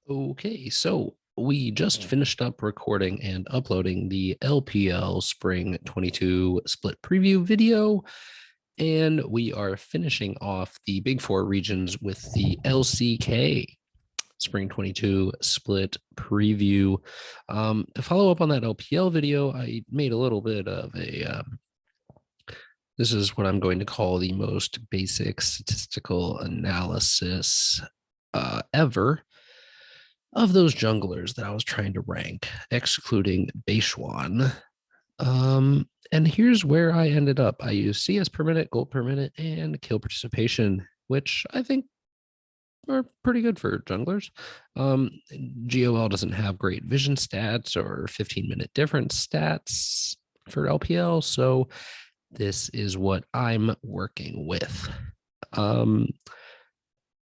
Okay, so we just finished up recording and uploading the LPL Spring 22 split preview video, and we are finishing off the Big Four regions with the LCK Spring 22 split preview. To follow up on that LPL video, I made a little bit of this is what I'm going to call the most basic statistical analysis ever of those junglers that I was trying to rank, excluding Beishuan. And here's where I ended up. I used CS per minute, gold per minute, and kill participation, which I think are pretty good for junglers. GOL doesn't have great vision stats or 15-minute difference stats for LPL, so this is what I'm working with.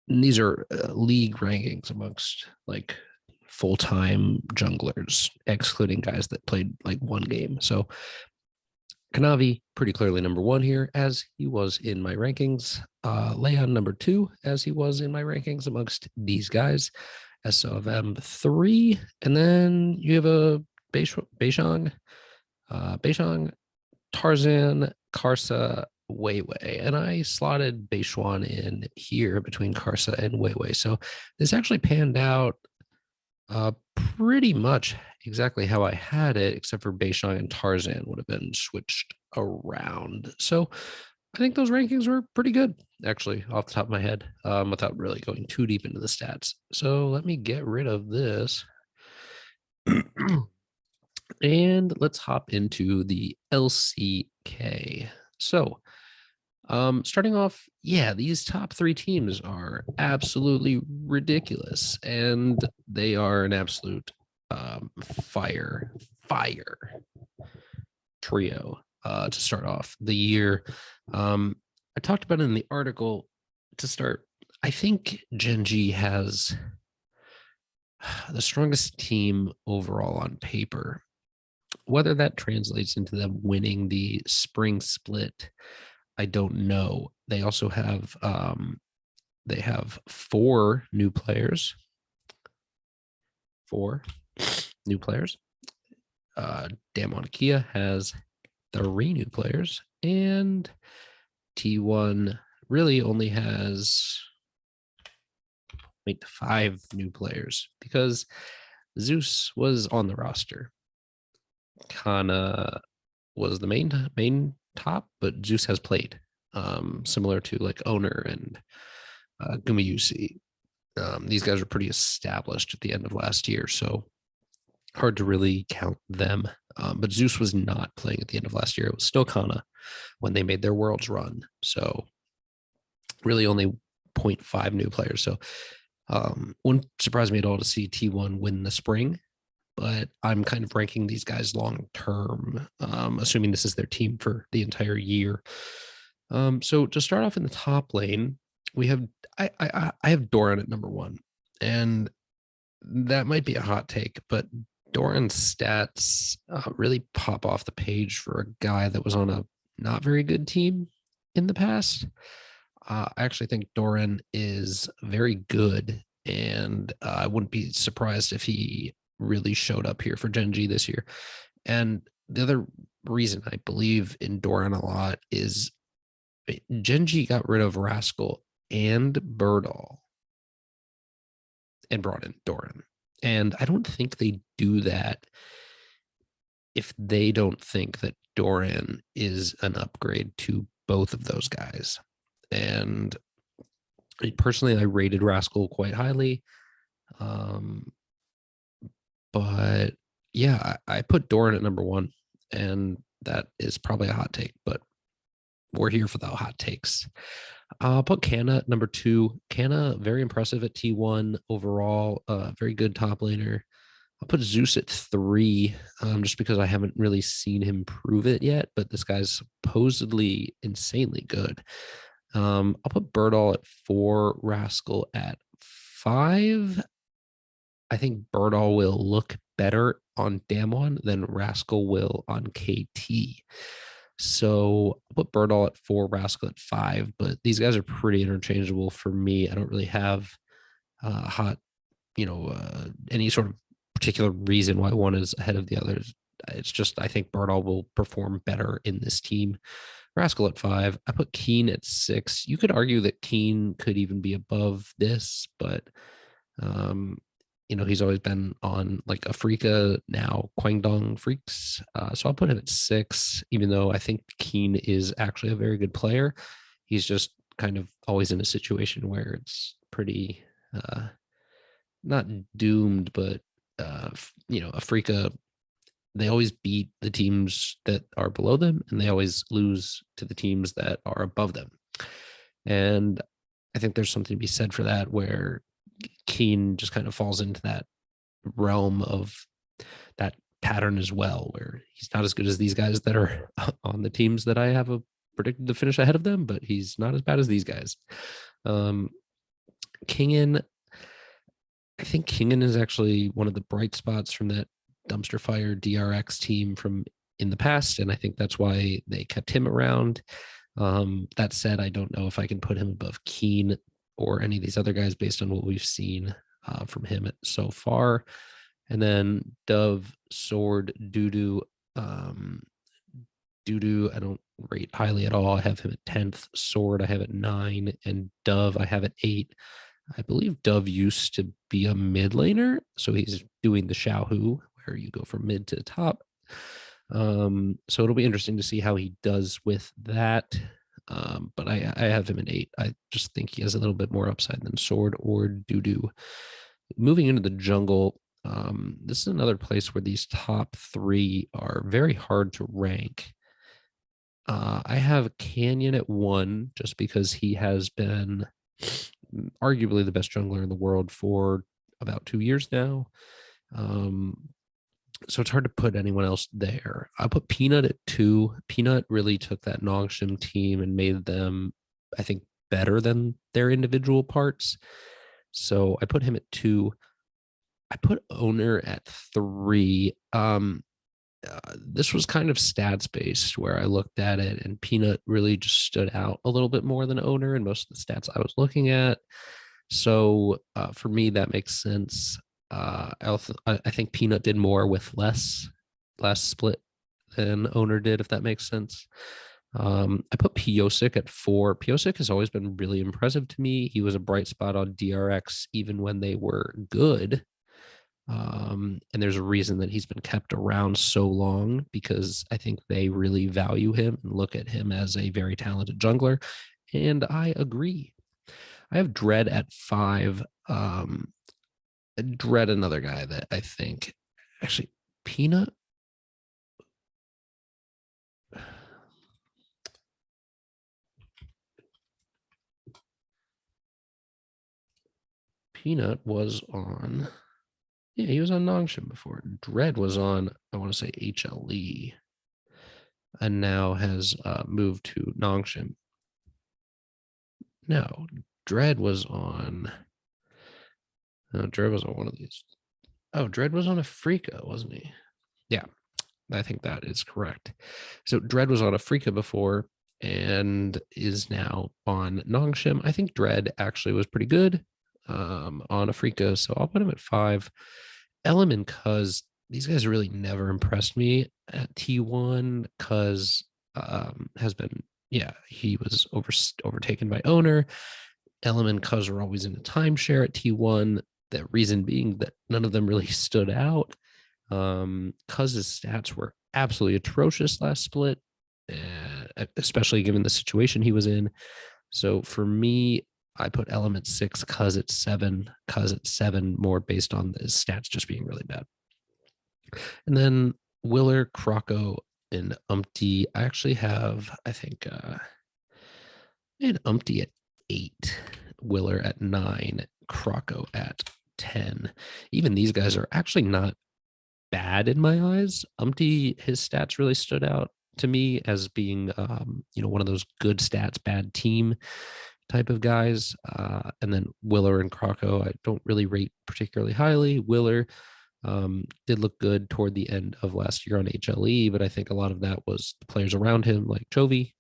These are league rankings amongst like full-time junglers, excluding guys that played like one game. So Kanavi pretty clearly number one here, as he was in my rankings. Leon number two, as he was in my rankings amongst these guys. SOFM 3, and then you have a Beishang, Tarzan, Karsa, Weiwei, and I slotted Beishuan in here between Karsa and Weiwei. So this actually panned out pretty much exactly how I had it, except for Beishuan and Tarzan would have been switched around. So I think those rankings were pretty good, actually, off the top of my head, without really going too deep into the stats. So let me get rid of this. And let's hop into the LCK. So starting off, yeah, these top three teams are absolutely ridiculous, and they are an absolute fire trio to start off the year. I talked about it in the article to start. I think Gen.G has the strongest team overall on paper. Whether that translates into them winning the spring split, I don't know. They also have four new players. Damwon Kia has 3 new players, and T1 really only has 5 new players because Zeus was on the roster. Kana was the main top, but Zeus has played, similar to like Owner and Gumayusi. These guys are pretty established at the end of last year, so hard to really count them. But Zeus was not playing at the end of last year. It was still Kana when they made their Worlds run. So really only 0.5 new players. So wouldn't surprise me at all to see T1 win the spring, but I'm kind of ranking these guys long term, assuming this is their team for the entire year. So to start off in the top lane, we have I have Doran at number 1, and that might be a hot take, but Doran's stats really pop off the page for a guy that was on a not very good team in the past. I actually think Doran is very good, and I wouldn't be surprised if he really showed up here for Gen.G this year. And the other reason I believe in Doran a lot is Gen.G got rid of Rascal and Birdall and brought in Doran. And I don't think they do that if they don't think that Doran is an upgrade to both of those guys. And personally, I rated Rascal quite highly. But yeah, I put Doran at number 1, and that is probably a hot take, but we're here for the hot takes. I'll put Canna at number 2. Canna, very impressive at T1 overall, very good top laner. I'll put Zeus at 3, just because I haven't really seen him prove it yet, but this guy's supposedly insanely good. I'll put Birdall at 4, Rascal at 5. I think Birdall will look better on Damwon than Rascal will on KT. So I'll put Birdall at 4, Rascal at 5, but these guys are pretty interchangeable for me. I don't really have hot any sort of particular reason why one is ahead of the others. It's just I think Bardal will perform better in this team. Rascal at 5. I put Keen at 6. You could argue that Keen could even be above this, but um, he's always been on like Afrika, now Kwangdong Freaks. So I'll put him at 6, even though I think Keen is actually a very good player. He's just kind of always in a situation where it's pretty not doomed, but Afrika, they always beat the teams that are below them, and they always lose to the teams that are above them. And I think there's something to be said for that, where Keen just kind of falls into that realm of that pattern as well, where he's not as good as these guys that are on the teams that I have predicted to finish ahead of them, but he's not as bad as these guys. Kingen, I think Kingen is actually one of the bright spots from that dumpster fire DRX team from in the past, and I think that's why they kept him around. That said, I don't know if I can put him above Keen or any of these other guys based on what we've seen from him so far. And then Dove, Sword, Doodoo. Doodoo, I don't rate highly at all. I have him at 10th. Sword, I have at 9. And Dove, I have at 8. I believe Dove used to be a mid laner, so he's doing the Xiaohu, where you go from mid to the top. So it'll be interesting to see how he does with that. But I have him at 8. I just think he has a little bit more upside than Sword or Doodoo. Moving into the jungle, this is another place where these top 3 are very hard to rank. I have Canyon at 1 just because he has been arguably the best jungler in the world for about 2 years now. So it's hard to put anyone else there. I put Peanut at 2. Peanut really took that Nongshim team and made them, I think, better than their individual parts. So I put him at 2. I put Owner at 3. This was kind of stats based where I looked at it, and Peanut really just stood out a little bit more than Owner in most of the stats I was looking at. So for me, that makes sense. I think Peanut did more with less split than Owner did, if that makes sense. I put Piosik at 4. Piosik has always been really impressive to me. He was a bright spot on DRX even when they were good. And there's a reason that he's been kept around so long, because I think they really value him and look at him as a very talented jungler. And I agree. I have Dread at 5. Dread, another guy that I think actually Peanut. Peanut was on, yeah, he was on Nongshim before. Dread was on, I want to say HLE, and now has moved to Nongshim. No, Dread was on. No, Dread was on one of these. Oh, Dread was on Afrika, wasn't he? Yeah, I think that is correct. So Dread was on Afrika before and is now on Nongshim. I think Dread actually was pretty good on Afrika, so I'll put him at 5. Element, cuz these guys really never impressed me at T1, cuz has been, yeah, he was overtaken by Owner. Element, cuz are always in a timeshare at T1. The reason being that none of them really stood out. Cuz's stats were absolutely atrocious last split, especially given the situation he was in. So for me, I put Element 6, Cuz at 7, more based on the stats just being really bad. And then Willer, Croco, and Umpty. I actually have, I think, I had Umpty at 8, Willer at 9, Croco at 10. Even these guys are actually not bad in my eyes. Umpty, his stats really stood out to me as being, one of those good stats, bad team type of guys. And then Willer and Croco, I don't really rate particularly highly. Willer did look good toward the end of last year on HLE, but I think a lot of that was the players around him, like Chovy,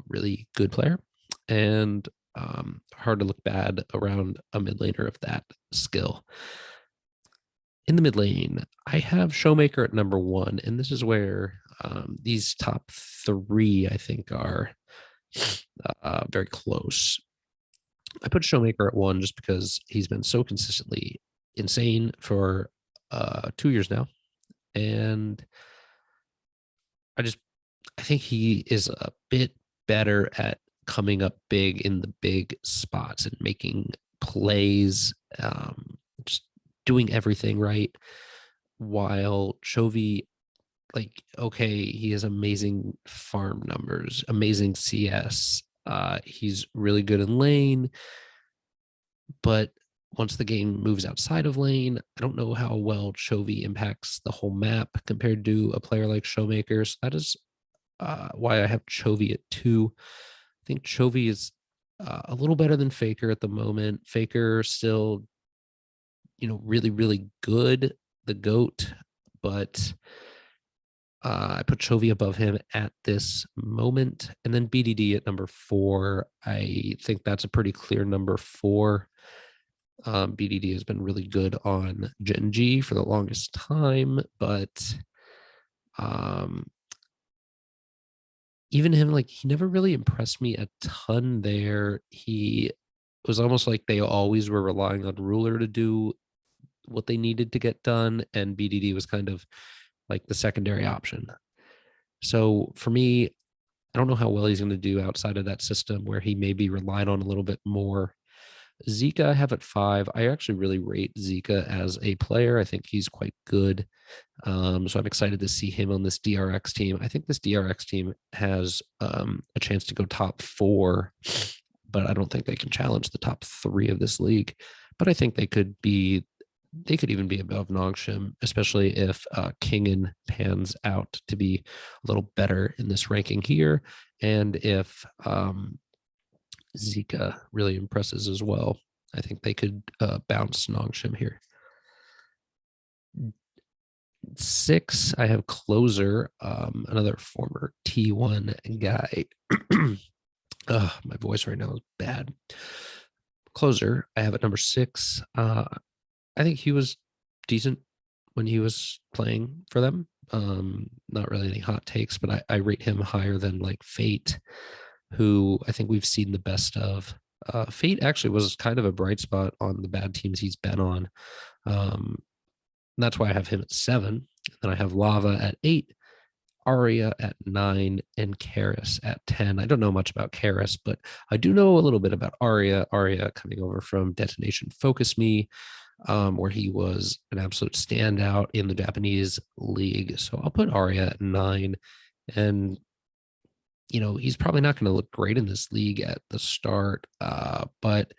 really good player. And Hard to look bad around a mid laner of that skill. In the mid lane, I have Showmaker at number 1, and this is where these top 3, I think, are very close. I put Showmaker at 1 just because he's been so consistently insane for 2 years now, and I think he is a bit better at coming up big in the big spots and making plays, just doing everything right. While Chovy, like, okay, he has amazing farm numbers, amazing CS. He's really good in lane, but once the game moves outside of lane, I don't know how well Chovy impacts the whole map compared to a player like Showmaker. So that is why I have Chovy at 2. I think Chovy is a little better than Faker at the moment. Faker still, really, really good, the GOAT, but I put Chovy above him at this moment. And then BDD at number 4. I think that's a pretty clear number 4. BDD has been really good on Gen G for the longest time, but even him, like, he never really impressed me a ton there. He was almost like they always were relying on Ruler to do what they needed to get done, and BDD was kind of like the secondary option. So for me, I don't know how well he's going to do outside of that system where he may be relied on a little bit more. Zika I have at 5. I actually really rate Zika as a player. I think he's quite good. So I'm excited to see him on this DRX team. I think this DRX team has a chance to go top 4, but I don't think they can challenge the top 3 of this league. But I think they could even be above Nongshim, especially if Kingen pans out to be a little better in this ranking here, and if Zika really impresses as well. I think they could bounce Nongshim here. 6, I have Closer, another former T1 guy. My voice right now is bad. Closer, I have at number 6. I think he was decent when he was playing for them. Not really any hot takes, but I rate him higher than like Fate, who I think we've seen the best of. Fate actually was kind of a bright spot on the bad teams he's been on. That's why I have him at 7. Then I have Lava at 8, Arya at 9, and Karis at 10. I don't know much about Karis, but I do know a little bit about Arya. Arya coming over from Detonation Focus Me, where he was an absolute standout in the Japanese league. So I'll put Arya at 9. And, he's probably not going to look great in this league at the start, but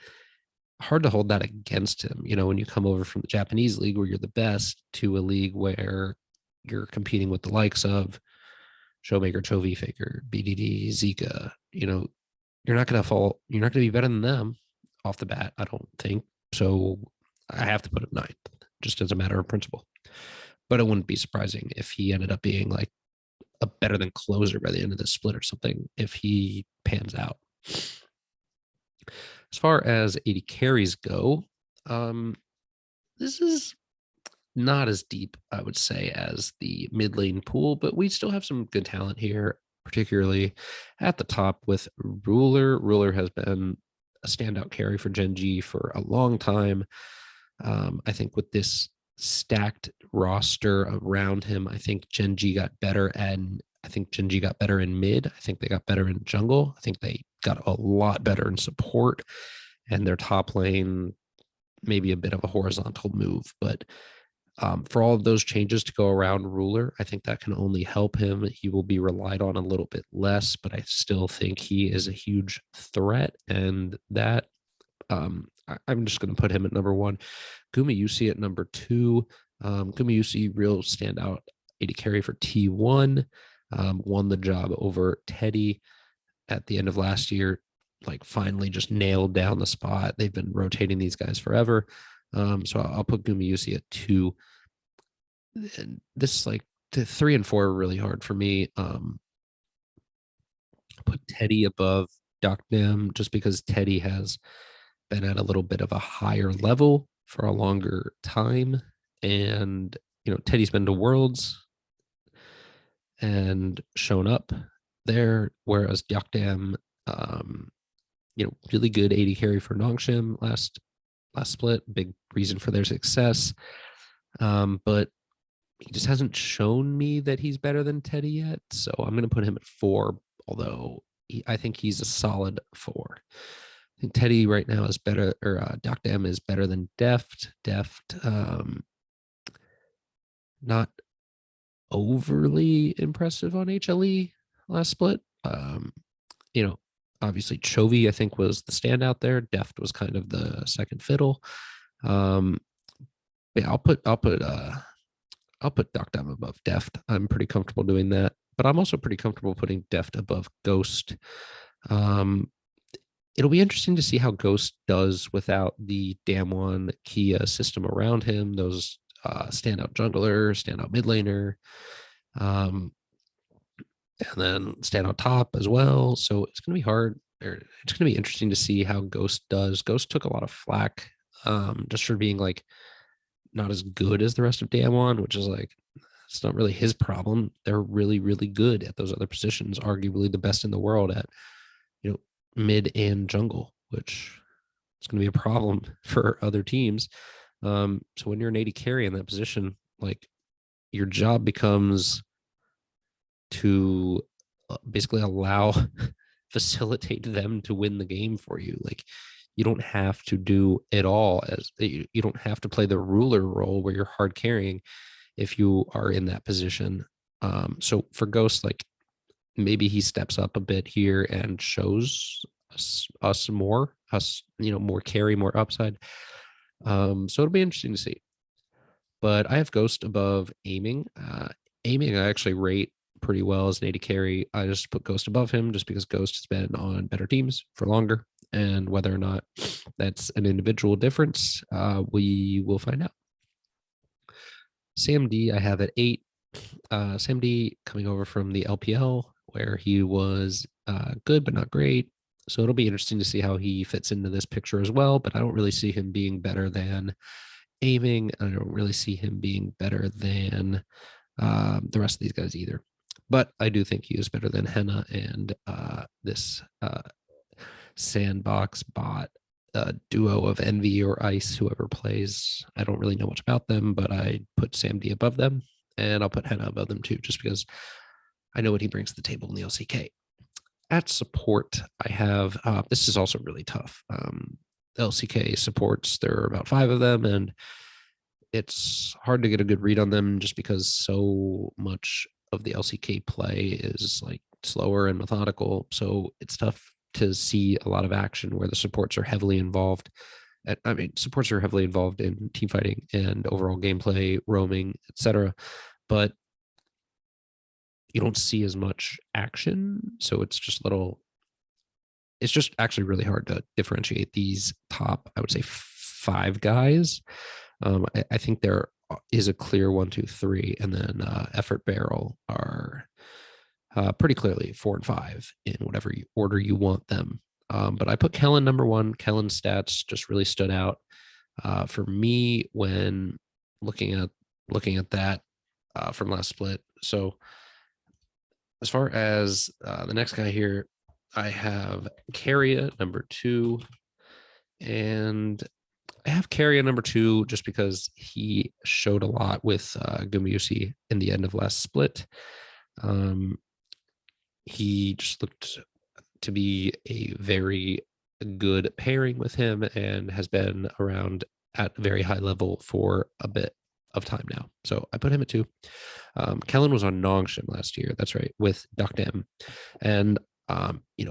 hard to hold that against him. When you come over from the Japanese league where you're the best to a league where you're competing with the likes of Showmaker, Chovy, Faker, BDD, Zika, you're not going to fall. You're not going to be better than them off the bat, I don't think. So I have to put it 9th, just as a matter of principle. But it wouldn't be surprising if he ended up being like a better than Closer by the end of the split or something if he pans out. As far as AD carries go, this is not as deep, I would say, as the mid lane pool, but we still have some good talent here, particularly at the top with Ruler. Ruler has been a standout carry for Gen G for a long time. I think with this stacked roster around him, I think Gen G got better, and I think Gen G got better in mid. I think they got better in jungle. I think they got a lot better in support, and their top lane maybe a bit of a horizontal move. But for all of those changes to go around Ruler, I think that can only help him. He will be relied on a little bit less, but I still think he is a huge threat, and that I'm just going to put him at number 1. Gumayusi at number 2. Gumayusi, real standout AD carry for T1. Won the job over Teddy at the end of last year. Like, finally just nailed down the spot. They've been rotating these guys forever. So I'll put Gumayusi at 2. And this, like, the 3 and 4 are really hard for me. Put Teddy above Doknam just because Teddy has been at a little bit of a higher level for a longer time. And, Teddy's been to Worlds and shown up there, whereas Doknam, really good AD carry for Nongshim last split, big reason for their success. But he just hasn't shown me that he's better than Teddy yet. So I'm going to put him at 4, although I think he's a solid 4. I think Teddy right now is better, or Doknam is better than Deft. Not overly impressive on HLE last split. Obviously Chovy, I think, was the standout there. Deft was kind of the second fiddle. Yeah, I'll put Doknam above Deft. I'm pretty comfortable doing that, but I'm also pretty comfortable putting Deft above Ghost. It'll be interesting to see how Ghost does without the Damwon Kia system around him. Those standout jungler, standout mid laner, and then standout top as well. So it's going to be hard. It's going to be interesting to see how Ghost does. Ghost took a lot of flack just for being like not as good as the rest of Damwon, which is like, it's not really his problem. They're really, really good at those other positions, arguably the best in the world at, mid and jungle, which is going to be a problem for other teams. So when you're an AD carry in that position, like your job becomes to basically facilitate them to win the game for you. Like you don't have to do it all, as you don't have to play the ruler role where you're hard carrying if you are in that position. So for Ghost, like maybe he steps up a bit here and shows us more carry, more upside. So it'll be interesting to see. But I have Ghost above aiming. Aiming I actually rate pretty well as an AD carry. I just put Ghost above him just because Ghost has been on better teams for longer. And whether or not that's an individual difference, we will find out. Sam D I have at 8. Sam D coming over from the LPL where he was good but not great. So it'll be interesting to see how he fits into this picture as well. But I don't really see him being better than aiming. I don't really see him being better than the rest of these guys either. But I do think he is better than Henna and this sandbox bot duo of Envy or Ice, whoever plays. I don't really know much about them, but I put Sam D above them, and I'll put Henna above them too, just because I know what he brings to the table in the LCK. At support, I have, this is also really tough. LCK supports, there are about 5 of them, and it's hard to get a good read on them just because so much of the LCK play is like slower and methodical. So it's tough to see a lot of action where the supports are heavily involved. Supports are heavily involved in team fighting and overall gameplay, roaming, etc. But you don't see as much action. So it's just actually really hard to differentiate these top, I would say, 5 guys. I think there is a clear 1, 2, 3, and then Effort Barrel are pretty clearly 4 and 5 in whatever order you want them. But I put Calen number 1. Calen's stats just really stood out for me when looking at that from last split. So as far as the next guy here, I have Carrier number 2, and I have Carrier number 2 just because he showed a lot with Gumayusi in the end of last split. He just looked to be a very good pairing with him and has been around at a very high level for a bit of time now. So I put him at 2. Calen was on Nongshim last year. That's right, with Doknam. And,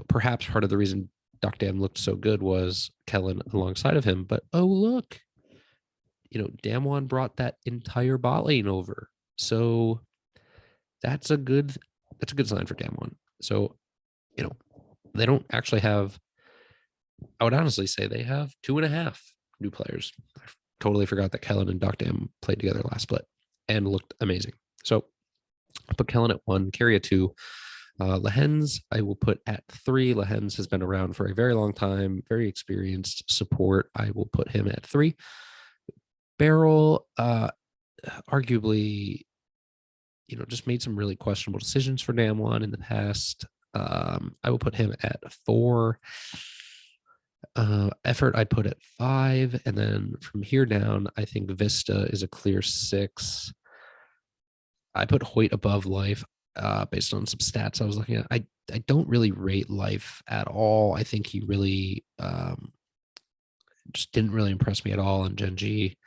perhaps part of the reason Doknam looked so good was Calen alongside of him. But, oh, look, Damwon brought that entire bot lane over. So that's a good sign for Damwon. So, they don't actually have, I would honestly say they have 2.5 new players. I totally forgot that Calen and Doknam played together last split and looked amazing. So I put Calen at 1, Carry at 2. Lehens, I will put at 3. Lehens has been around for a very long time, very experienced support. I will put him at 3. Beryl, arguably, just made some really questionable decisions for Damwon in the past. I will put him at 4. Effort, I'd put at 5. And then from here down, I think Vista is a clear 6. I put Hoyt above Life based on some stats I was looking at. I don't really rate Life at all. I think he really just didn't really impress me at all in Gen G.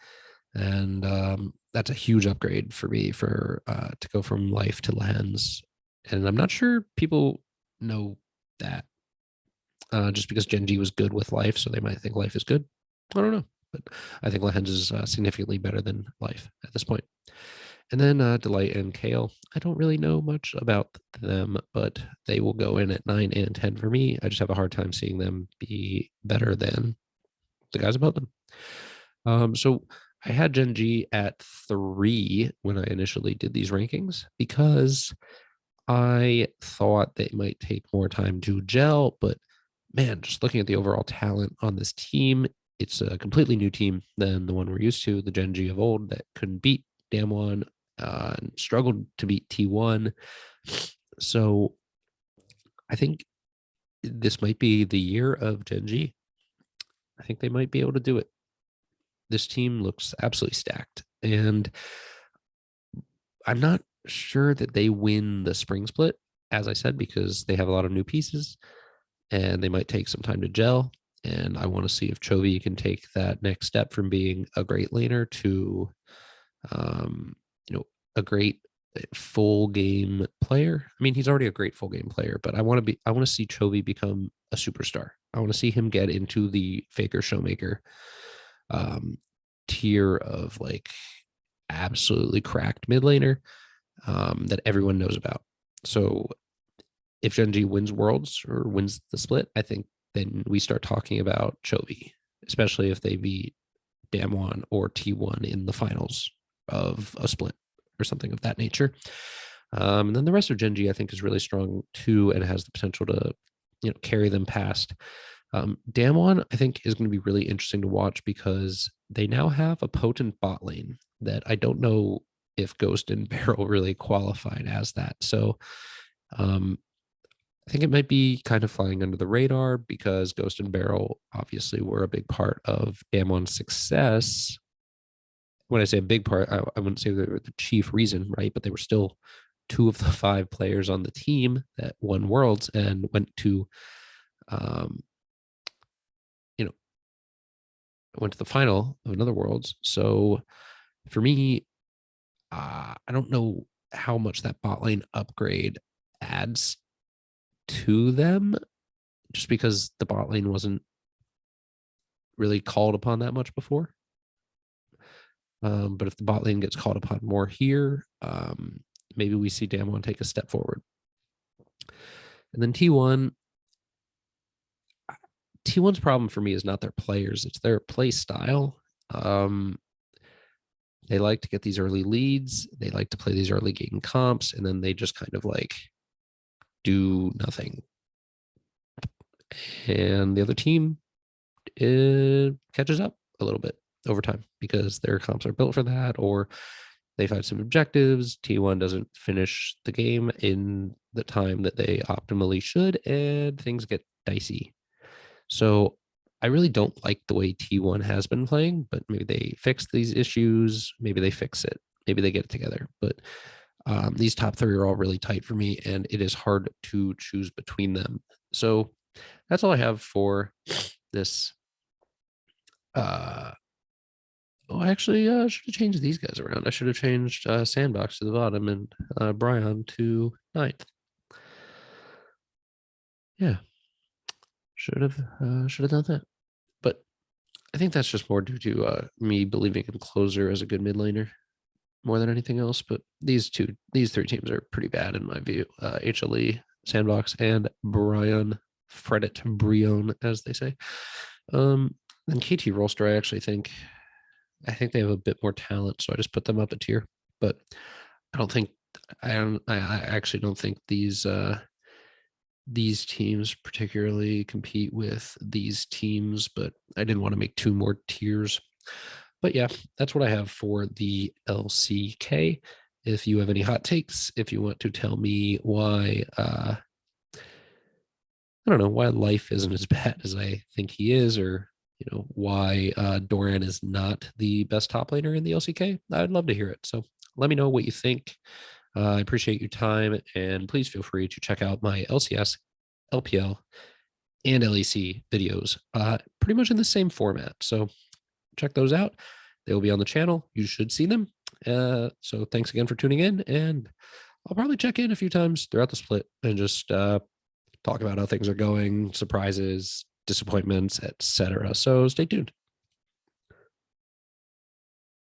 And that's a huge upgrade for me to go from Life to Lens. And I'm not sure people know that just because Gen G was good with Life, so they might think Life is good. I don't know, but I think Lens is significantly better than Life at this point. And then Delight and Kale, I don't really know much about them, but they will go in at 9 and 10 for me. I just have a hard time seeing them be better than the guys above them. So I had Gen G at 3 when I initially did these rankings because I thought they might take more time to gel, but man, just looking at the overall talent on this team, it's a completely new team than the one we're used to, the Gen G of old that couldn't beat Damwon and struggled to beat T1. So I think this might be the year of Gen G. I think they might be able to do it. This team looks absolutely stacked. And I'm not sure that they win the spring split, as I said, because they have a lot of new pieces and they might take some time to gel. And I want to see if Chovy can take that next step from being a great laner to a great full game player. I mean, he's already a great full game player, but I want to see Chovy become a superstar. I want to see him get into the Faker Showmaker tier of like absolutely cracked mid laner that everyone knows about. So if Gen G wins Worlds or wins the split, I think then we start talking about Chovy, especially if they beat Damwon or T1 in the finals of a split or something of that nature. And then the rest of Gen G, I think, is really strong too and has the potential to, carry them past. Damwon, I think, is going to be really interesting to watch because they now have a potent bot lane that I don't know if Ghost and Beryl really qualified as that. So I think it might be kind of flying under the radar because Ghost and Beryl obviously were a big part of Damwon's success. When I say a big part, I wouldn't say they were the chief reason, right? But they were still 2 of the 5 players on the team that won Worlds and went to, went to the final of another Worlds. So for me, I don't know how much that bot lane upgrade adds to them, just because the bot lane wasn't really called upon that much before. But if the bot lane gets called upon more here, maybe we see Damwon take a step forward. And then T1, T1's problem for me is not their players, it's their play style. They like to get these early leads. They like to play these early game comps, and then they just kind of like do nothing. And the other team catches up a little bit over time because their comps are built for that, or they've had some objectives. T1 doesn't finish the game in the time that they optimally should, and things get dicey. So I really don't like the way T1 has been playing, but maybe they fix these issues. Maybe they fix it. Maybe they get it together. But these top 3 are all really tight for me, and it is hard to choose between them. So that's all I have for this. I actually should have changed these guys around. I should have changed Sandbox to the bottom and Brian to 9th. Yeah, should have done that. But I think that's just more due to me believing in Closer as a good mid laner more than anything else. But these 3 teams are pretty bad in my view. HLE, Sandbox, and Brian Fredit Brion, as they say. Then KT Rolster, I actually think they have a bit more talent, so I just put them up a tier. But I actually don't think these these teams particularly compete with these teams, but I didn't want to make two more tiers. But yeah, that's what I have for the LCK. If you have any hot takes, if you want to tell me why, I don't know, why life isn't as bad as I think he is, or why Doran is not the best top laner in the LCK, I'd love to hear it. So let me know what you think. I appreciate your time, and please feel free to check out my LCS, LPL, and LEC videos, pretty much in the same format. So check those out. They will be on the channel. You should see them. So thanks again for tuning in, and I'll probably check in a few times throughout the split and just talk about how things are going, surprises, disappointments, etc. So stay tuned.